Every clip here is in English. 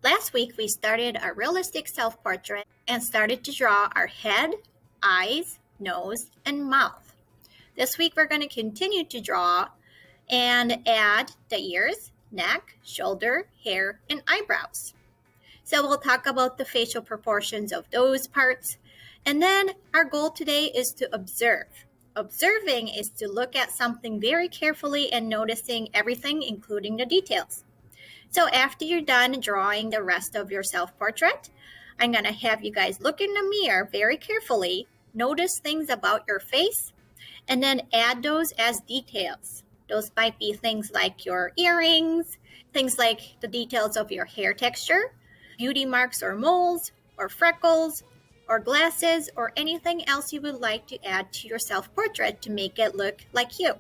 Last week, we started our realistic self-portrait and started to draw our head, eyes, nose, and mouth. This week, we're going to continue to draw and add the ears, neck, shoulder, hair, and eyebrows. So we'll talk about the facial proportions of those parts. And then our goal today is to observe. Observing is to look at something very carefully and noticing everything, including the details. So after you're done drawing the rest of your self-portrait, I'm going to have you guys look in the mirror very carefully, notice things about your face, and then add those as details. Those might be things like your earrings, things like the details of your hair texture, beauty marks or moles, or freckles, or glasses, or anything else you would like to add to your self-portrait to make it look like you.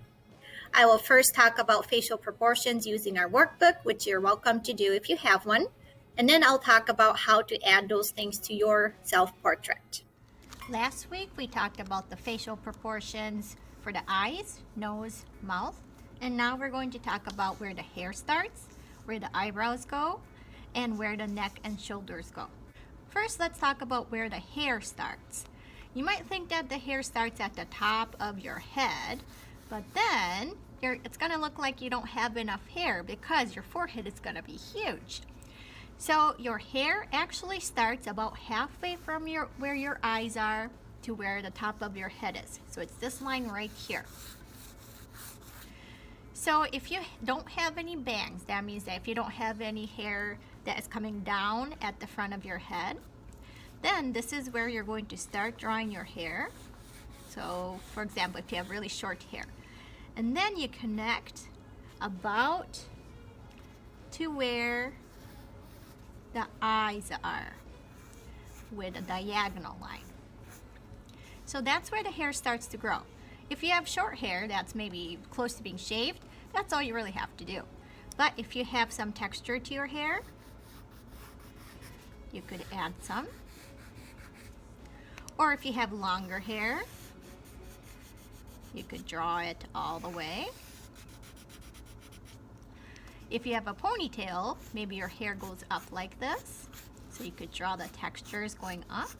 I will first talk about facial proportions using our workbook, which you're welcome to do if you have one. And then I'll talk about how to add those things to your self-portrait. Last week, we talked about the facial proportions for the eyes, nose, mouth. And now we're going to talk about where the hair starts, where the eyebrows go, and where the neck and shoulders go. First, let's talk about where the hair starts. You might think that the hair starts at the top of your head, but then it's going to look like you don't have enough hair because your forehead is going to be huge. So your hair actually starts about halfway from where your eyes are to where the top of your head is. So it's this line right here. So if you don't have any bangs, that means that if you don't have any hair that is coming down at the front of your head, then this is where you're going to start drawing your hair. So for example, if you have really short hair, and then you connect about to where the eyes are with a diagonal line. So that's where the hair starts to grow. If you have short hair that's maybe close to being shaved, that's all you really have to do. But if you have some texture to your hair, you could add some. Or if you have longer hair, you could draw it all the way. If you have a ponytail, maybe your hair goes up like this. So you could draw the textures going up.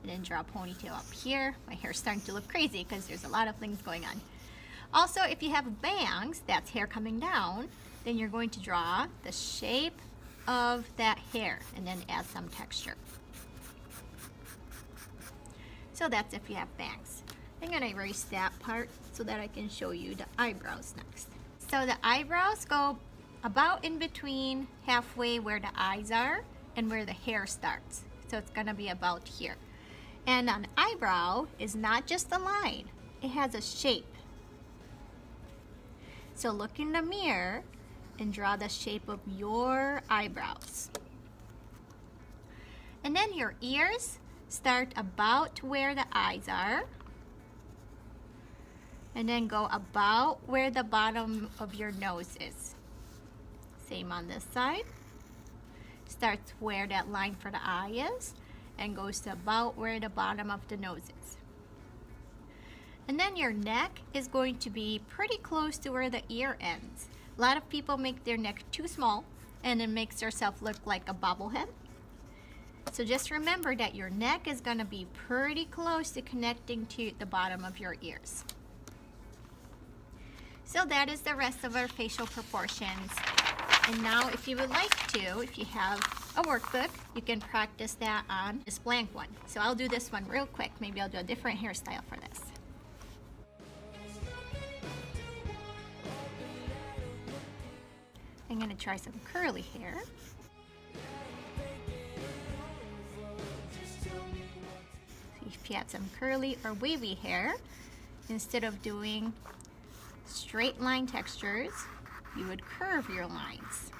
And then draw a ponytail up here. My hair's starting to look crazy because there's a lot of things going on. Also, if you have bangs, that's hair coming down, then you're going to draw the shape of that hair and then add some texture. So that's if you have bangs. I'm going to erase that part so that I can show you the eyebrows next. So the eyebrows go about in between halfway where the eyes are and where the hair starts. So it's going to be about here. And an eyebrow is not just a line, it has a shape. So look in the mirror and draw the shape of your eyebrows. And then your ears start about where the eyes are. And then go about where the bottom of your nose is. Same on this side. Starts where that line for the eye is and goes to about where the bottom of the nose is. And then your neck is going to be pretty close to where the ear ends. A lot of people make their neck too small and it makes yourself look like a bobblehead. So just remember that your neck is going to be pretty close to connecting to the bottom of your ears. So that is the rest of our facial proportions. And now if you would like to, if you have a workbook, you can practice that on this blank one. So I'll do this one real quick. Maybe I'll do a different hairstyle for this. I'm going to try some curly hair. So if you had some curly or wavy hair, instead of doing straight line textures, you would curve your lines.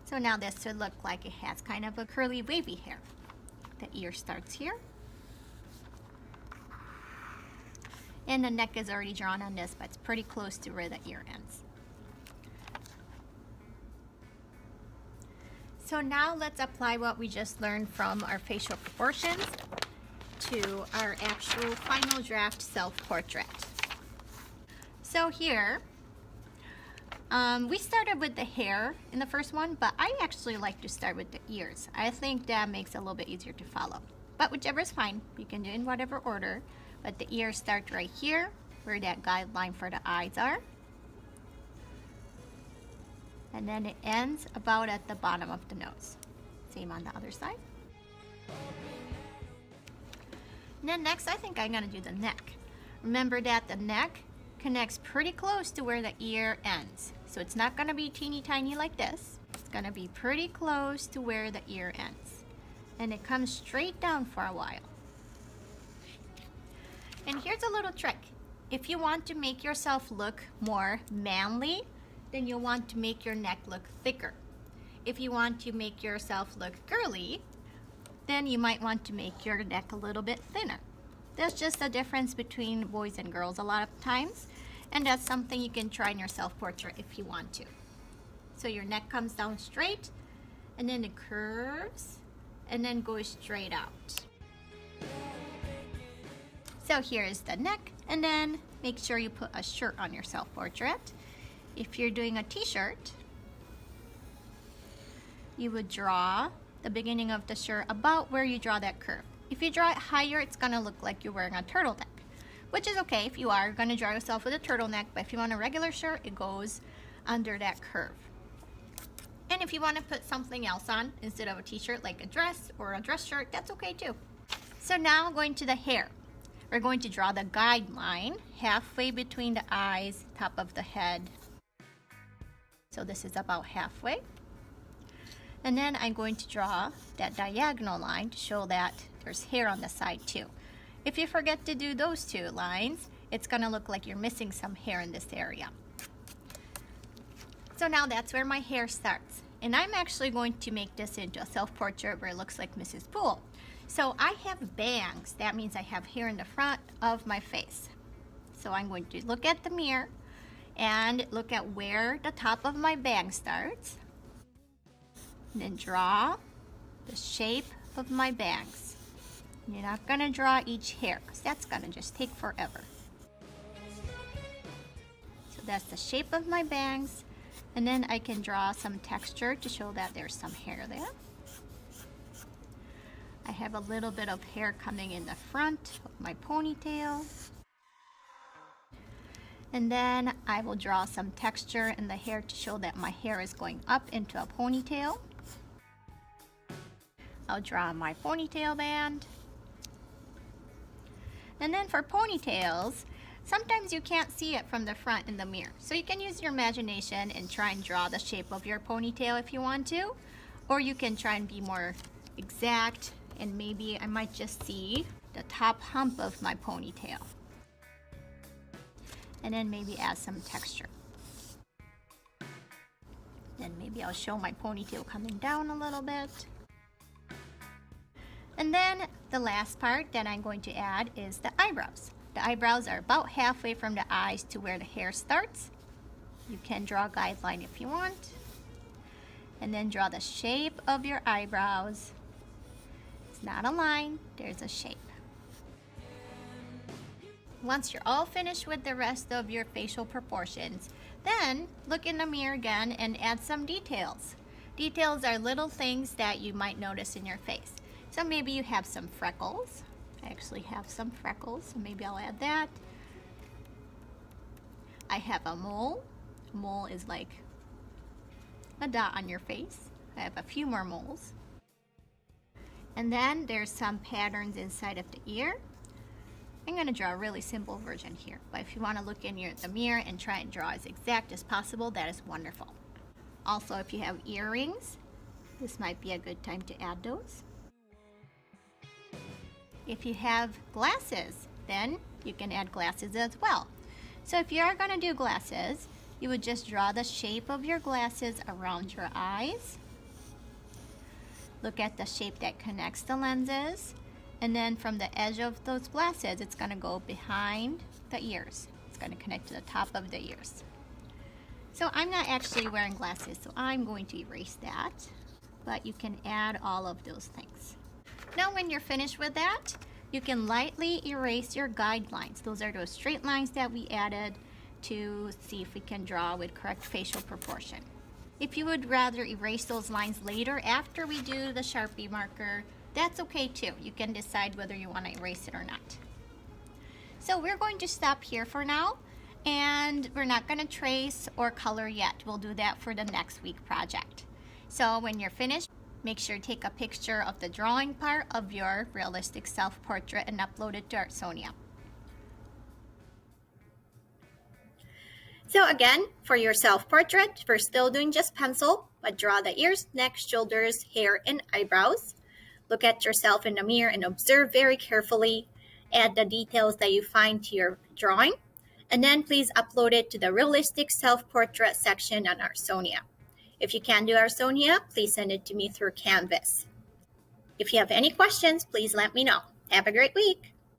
So now this would look like it has kind of a curly wavy hair. The ear starts here. And the neck is already drawn on this, but it's pretty close to where the ear ends. So now let's apply what we just learned from our facial proportions to our actual final draft self-portrait. So here, We started with the hair in the first one, but I actually like to start with the ears. I think that makes it a little bit easier to follow. But whichever is fine. You can do it in whatever order. But the ears start right here, where that guideline for the eyes are. And then it ends about at the bottom of the nose. Same on the other side. And then next, I think I'm gonna do the neck. Remember that the neck connects pretty close to where the ear ends. So it's not gonna be teeny tiny like this. It's gonna be pretty close to where the ear ends. And it comes straight down for a while. And here's a little trick. If you want to make yourself look more manly, then you'll want to make your neck look thicker. If you want to make yourself look girly, then you might want to make your neck a little bit thinner. That's just a difference between boys and girls a lot of times, and that's something you can try in your self-portrait if you want to. So your neck comes down straight, and then it curves, and then goes straight out. So here is the neck, and then make sure you put a shirt on your self-portrait. If you're doing a t-shirt, you would draw the beginning of the shirt about where you draw that curve. If you draw it higher, it's gonna look like you're wearing a turtleneck, which is okay if you are gonna draw yourself with a turtleneck, but if you want a regular shirt, it goes under that curve. And if you wanna put something else on instead of a t-shirt, like a dress or a dress shirt, that's okay too. So now going to the hair. We're going to draw the guideline halfway between the eyes, top of the head. So this is about halfway. And then I'm going to draw that diagonal line to show that there's hair on the side too. If you forget to do those two lines, it's gonna look like you're missing some hair in this area. So now that's where my hair starts. And I'm actually going to make this into a self-portrait where it looks like Mrs. Poole. So I have bangs. That means I have hair in the front of my face. So I'm going to look at the mirror and look at where the top of my bang starts. And then draw the shape of my bangs. You're not going to draw each hair because that's going to just take forever. So that's the shape of my bangs. And then I can draw some texture to show that there's some hair there. I have a little bit of hair coming in the front of my ponytail. And then I will draw some texture in the hair to show that my hair is going up into a ponytail. I'll draw my ponytail band. And then for ponytails, sometimes you can't see it from the front in the mirror. So you can use your imagination and try and draw the shape of your ponytail if you want to. Or you can try and be more exact, and maybe I might just see the top hump of my ponytail. And then maybe add some texture. Then maybe I'll show my ponytail coming down a little bit. And then the last part that I'm going to add is the eyebrows. The eyebrows are about halfway from the eyes to where the hair starts. You can draw a guideline if you want. And then draw the shape of your eyebrows. It's not a line, there's a shape. Once you're all finished with the rest of your facial proportions, then look in the mirror again and add some details. Details are little things that you might notice in your face. So maybe you have some freckles. I actually have some freckles, so maybe I'll add that. I have a mole. A mole is like a dot on your face. I have a few more moles. And then there's some patterns inside of the ear. I'm going to draw a really simple version here, but if you want to look in the mirror and try and draw as exact as possible, that is wonderful. Also, if you have earrings, this might be a good time to add those. If you have glasses, then you can add glasses as well. So if you are going to do glasses, you would just draw the shape of your glasses around your eyes. Look at the shape that connects the lenses. And then from the edge of those glasses, it's going to go behind the ears. It's going to connect to the top of the ears. So I'm not actually wearing glasses, so I'm going to erase that. But you can add all of those things. Now when you're finished with that, you can lightly erase your guidelines. Those are those straight lines that we added. to see if we can draw with correct facial proportion. If you would rather erase those lines later after we do the Sharpie marker, that's okay too. You can decide whether you want to erase it or not. So we're going to stop here for now, and we're not going to trace or color yet. We'll do that for the next week project. So when you're finished, make sure to take a picture of the drawing part of your realistic self-portrait and upload it to Artsonia. So again, for your self-portrait, we're still doing just pencil, but draw the ears, neck, shoulders, hair, and eyebrows. Look at yourself in the mirror and observe very carefully. Add the details that you find to your drawing, and then please upload it to the realistic self-portrait section on Artsonia. If you can do Artsonia, please send it to me through Canvas. If you have any questions, please let me know. Have a great week.